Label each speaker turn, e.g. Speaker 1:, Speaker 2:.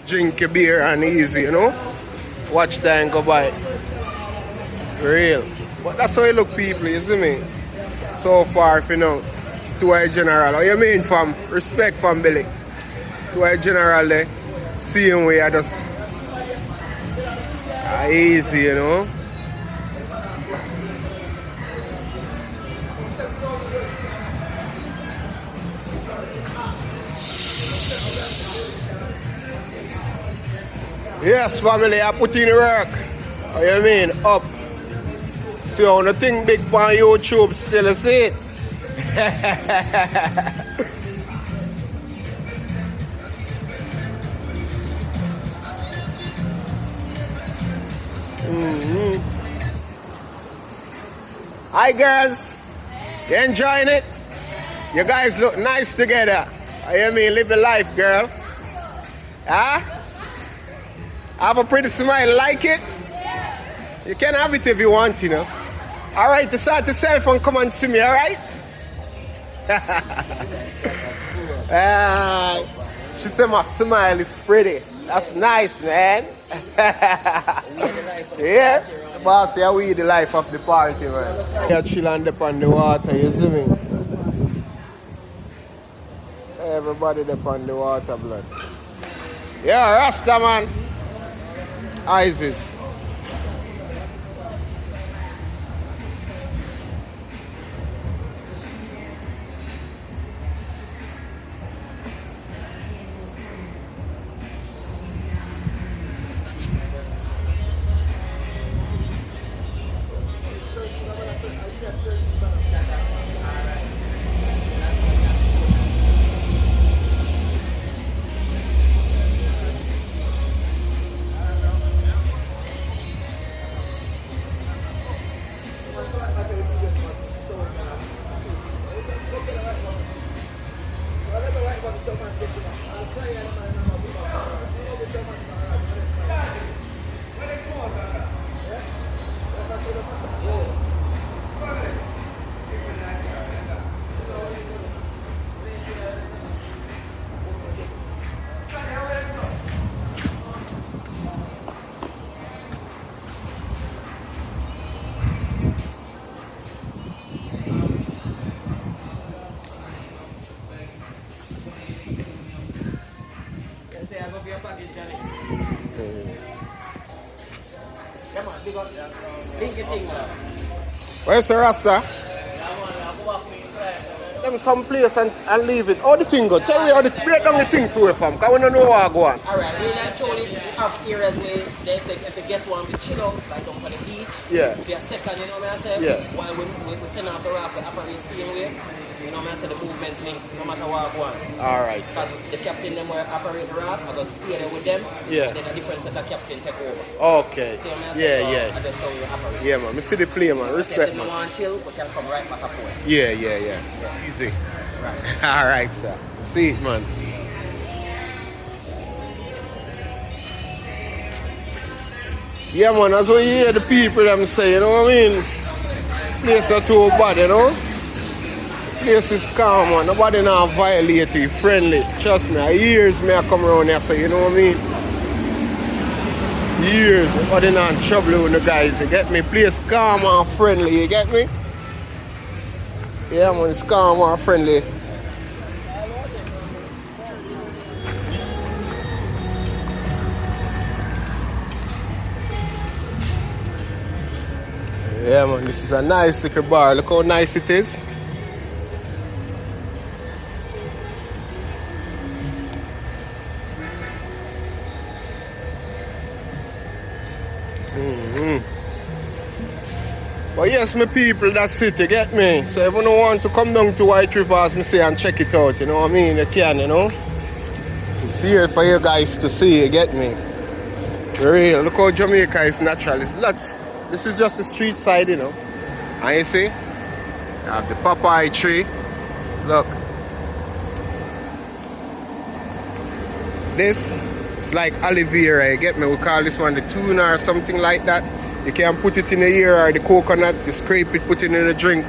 Speaker 1: drink your beer and easy, you know. Watch time go by. Real. But that's how you look, people, you see me? So far, you know, it's to a general. What you mean, fam? Respect, fam, Billy. To a general, there. Same way, I just easy, you know. Yes, family, I put in the work. What you mean? Up. See how the thing big on YouTube still see it. Hi girls. You enjoying it? You guys look nice together. What you mean? Live your life, girl. Huh? Have a pretty smile, like it? You can have it if you want, you know. Alright, to start yourself and come and see me, alright? She said my smile is pretty. That's nice, man. Yeah? Boss, yeah, we the life of the party, man. Yeah, chill and dip on the water, you see me? Everybody dip on the water, blood. Yeah, Rasta, man. Isaac. Where's the Rasta? Them some place and leave it. How the thing go? Tell me how the break down the thing for you, fam. Because we don't know what go on.
Speaker 2: Alright, we naturally have areas where if the guests want to chill out, like down on the beach.
Speaker 1: Yeah.
Speaker 2: Be a second, you know what I'm saying?
Speaker 1: Yeah.
Speaker 2: While we send out the raft, we operate the same way. You know what I'm saying? The movements link no matter what go on.
Speaker 1: Alright.
Speaker 2: Because the captain them will operate the raft, I go stay there with them.
Speaker 1: Yeah.
Speaker 2: And then a different set of captain take over.
Speaker 1: Okay.
Speaker 2: See what I'm
Speaker 1: Yeah,
Speaker 2: saying?
Speaker 1: yeah.
Speaker 2: So that's how we operate.
Speaker 1: Yeah, man. I see the play, man. Respect,
Speaker 2: If
Speaker 1: man.
Speaker 2: you want to chill, we can come right back up for it.
Speaker 1: Yeah. Easy. Alright, sir. See it, man. Yeah, man. That's what you hear the people them say, you know what I mean? Place not too bad, you know? Place is calm, man. Nobody not violate you, friendly. Trust me, years me I come around here, so you know what I mean? Years, nobody not in trouble with the guys, you get me? Place calm and friendly, you get me? Yeah, man, it's calm and friendly. Yeah, man, this is a nice little bar. Look how nice it is. But yes, my people, that's it, you get me? So if you don't want to come down to White River, as me say, and check it out, you know what I mean? You can, you know? It's here for you guys to see, you get me? Real, look how Jamaica is natural. It's lots. This is just the street side, you know. And you see, you have the papaya tree. Look. This is like aloe vera, you get me? We call this one the tuna or something like that. You can put it in the ear or the coconut, you scrape it, put it in a drink.